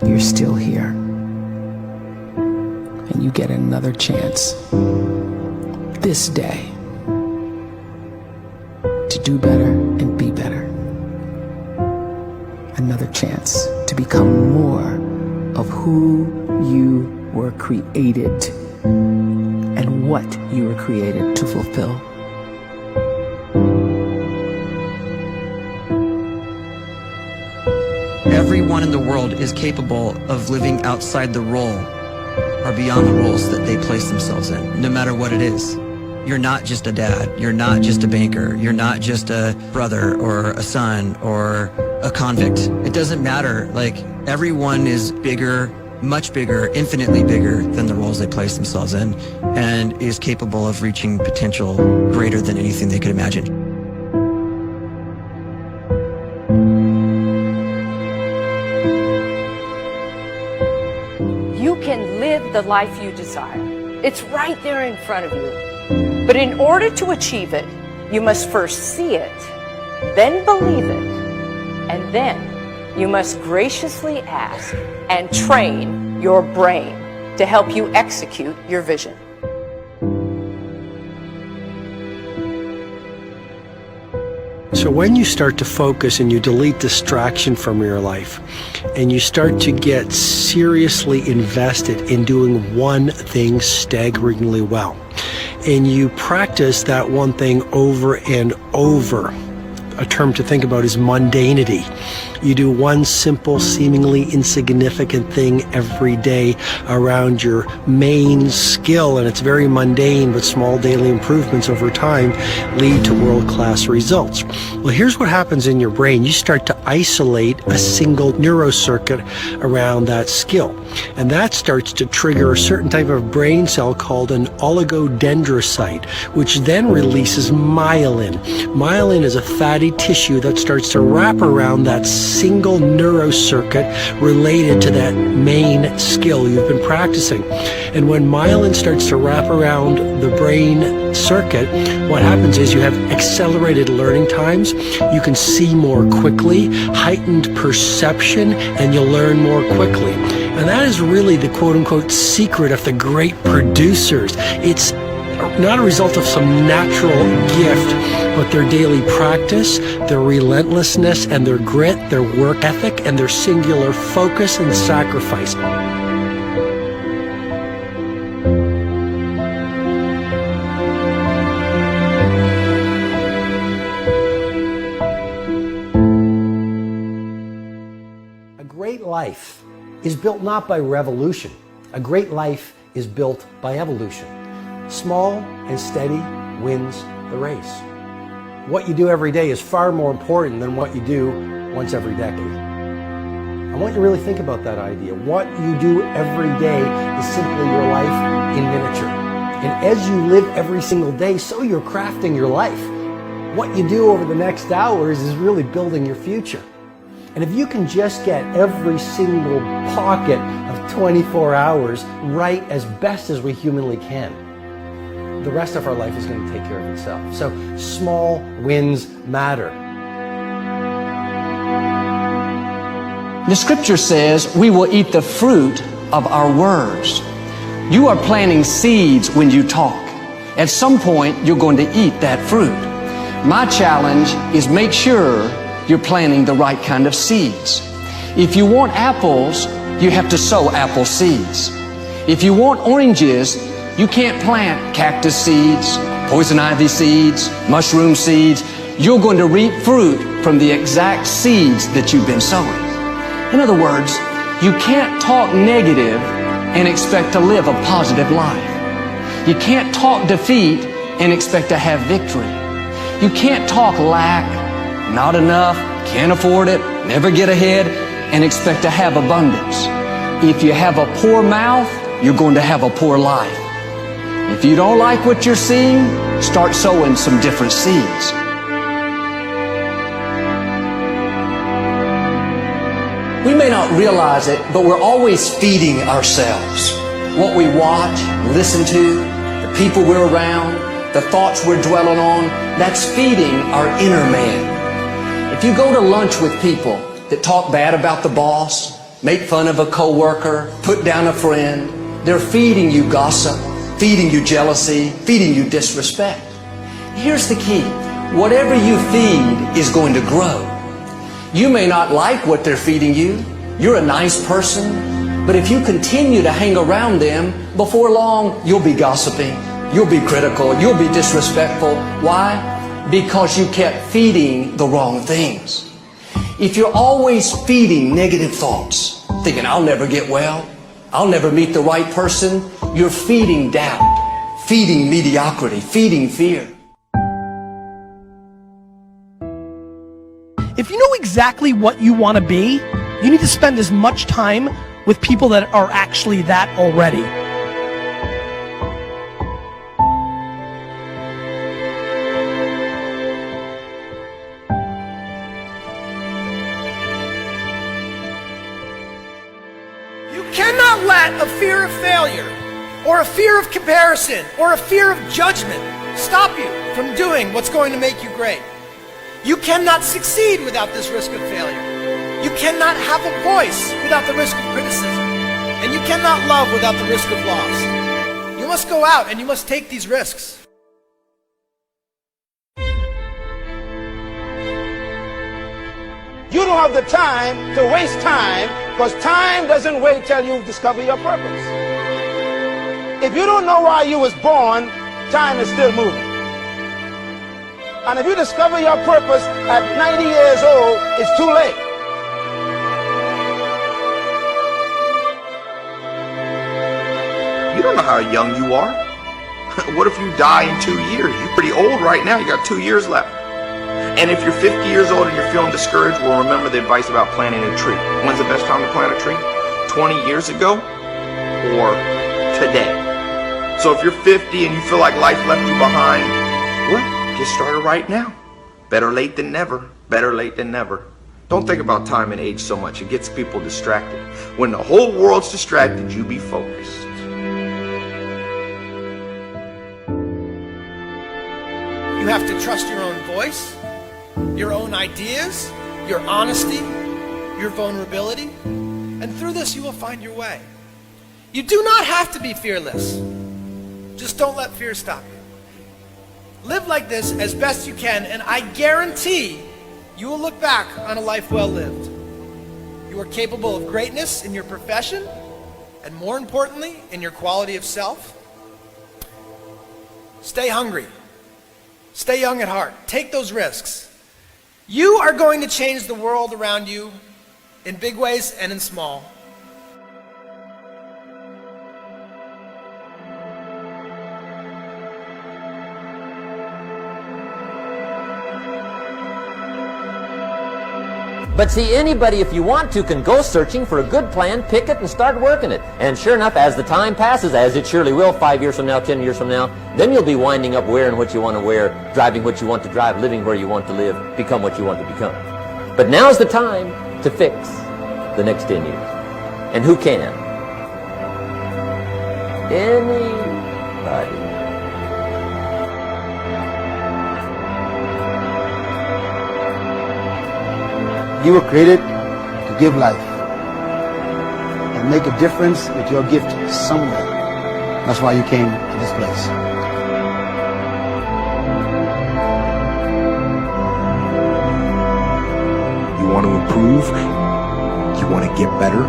you're still here. And you get another chance this day to do better and be better. Another chance to become more of who you were created and what you were created to fulfill. Everyone in the world is capable of living outside the role or beyond the roles that they place themselves in, no matter what it is. You're not just a dad, you're not just a banker, you're not just a brother or a son or a convict. It doesn't matter. Like, everyone is bigger, much bigger, infinitely bigger than the roles they place themselves in, and is capable of reaching potential greater than anything they could imagine. You can live the life you desire. It's right there in front of you. But in order to achieve it, you must first see it, then believe it, and then you must graciously ask and train your brain to help you execute your vision. So when you start to focus and you delete distraction from your life, and you start to get seriously invested in doing one thing staggeringly well, and you practice that one thing over and over, a term to think about is mundanity. You do one simple, seemingly insignificant thing every day around your main skill, and it's very mundane, but small daily improvements over time lead to world-class results. Well, here's what happens in your brain. You start to isolate a single neurocircuit around that skill, and that starts to trigger a certain type of brain cell called an oligodendrocyte, which then releases myelin. Myelin is a fatty tissue that starts to wrap around that single neurocircuit related to that main skill you've been practicing. And when myelin starts to wrap around the brain circuit, what happens is you have accelerated learning times, you can see more quickly, heightened perception, and you'll learn more quickly. And that is really the quote-unquote secret of the great producers. It's not a result of some natural gift, but their daily practice, their relentlessness and their grit, their work ethic, and their singular focus and sacrifice. A great life is built not by revolution. A great life is built by evolution. Small and steady wins the race. What you do every day is far more important than what you do once every decade. I want you to really think about that idea. What you do every day is simply your life in miniature. And as you live every single day, so you're crafting your life. What you do over the next hours is really building your future. And if you can just get every single pocket of 24 hours right as best as we humanly can, the rest of our life is going to take care of itself. So small wins matter. The scripture says we will eat the fruit of our words. You are planting seeds when you talk. At some point, you're going to eat that fruit. My challenge is make sure you're planting the right kind of seeds. If you want apples, you have to sow apple seeds. If you want oranges, you can't plant cactus seeds, poison ivy seeds, mushroom seeds. You're going to reap fruit from the exact seeds that you've been sowing. In other words, you can't talk negative and expect to live a positive life. You can't talk defeat and expect to have victory. You can't talk lack, not enough, can't afford it, never get ahead, and expect to have abundance. If you have a poor mouth, you're going to have a poor life. If you don't like what you're seeing, start sowing some different seeds. We may not realize it, but we're always feeding ourselves. What we watch, listen to, the people we're around, the thoughts we're dwelling on, that's feeding our inner man. If you go to lunch with people that talk bad about the boss, make fun of a coworker, put down a friend. They're feeding you gossip, feeding you jealousy, feeding you disrespect. Here's the key. Whatever you feed is going to grow. You may not like what they're feeding you. You're a nice person. But if you continue to hang around them, before long, you'll be gossiping. You'll be critical. You'll be disrespectful. Why? Because you kept feeding the wrong things. If you're always feeding negative thoughts, thinking, I'll never get well, I'll never meet the right person, you're feeding doubt, feeding mediocrity, feeding fear. If you know exactly what you want to be, you need to spend as much time with people that are actually that already. You cannot let a fear of failure, or a fear of comparison, or a fear of judgment stop you from doing what's going to make you great. You cannot succeed without this risk of failure. You cannot have a voice without the risk of criticism. And you cannot love without the risk of loss. You must go out and you must take these risks. You don't have the time to waste time, because time doesn't wait till you discover your purpose. If you don't know why you was born, time is still moving. And if you discover your purpose at 90 years old, it's too late. You don't know how young you are. What if you die in 2 years? You're pretty old right now. You got 2 years left. And if you're 50 years old and you're feeling discouraged, well, remember the advice about planting a tree. When's the best time to plant a tree? 20 years ago or today? So if you're 50 and you feel like life left you behind, well, get started right now. Better late than never. Better late than never. Don't think about time and age so much. It gets people distracted. When the whole world's distracted, you be focused. You have to trust your own voice, your own ideas, your honesty, your vulnerability. And through this, you will find your way. You do not have to be fearless. Just don't let fear stop you. Live like this as best you can, and I guarantee you will look back on a life well lived. You are capable of greatness in your profession, and more importantly, in your quality of self. Stay hungry. Stay young at heart. Take those risks. You are going to change the world around you in big ways and in small. But see, anybody, if you want to, can go searching for a good plan, pick it, and start working it. And sure enough, as the time passes, as it surely will 5 years from now, 10 years from now, then you'll be winding up wearing what you want to wear, driving what you want to drive, living where you want to live, become what you want to become. But now's the time to fix the next 10 years. And who can? Anybody. You were created to give life and make a difference with your gift somewhere. That's why you came to this place. You want to improve? You want to get better?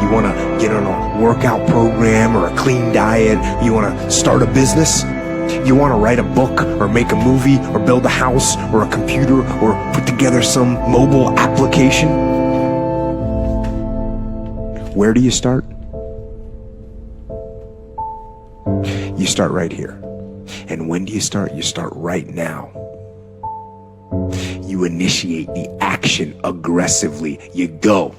You want to get on a workout program or a clean diet? You want to start a business? You want to write a book or make a movie or build a house or a computer or put together some mobile application? Where do you start? You start right here. And when do you start? You start right now. You initiate the action aggressively. You go.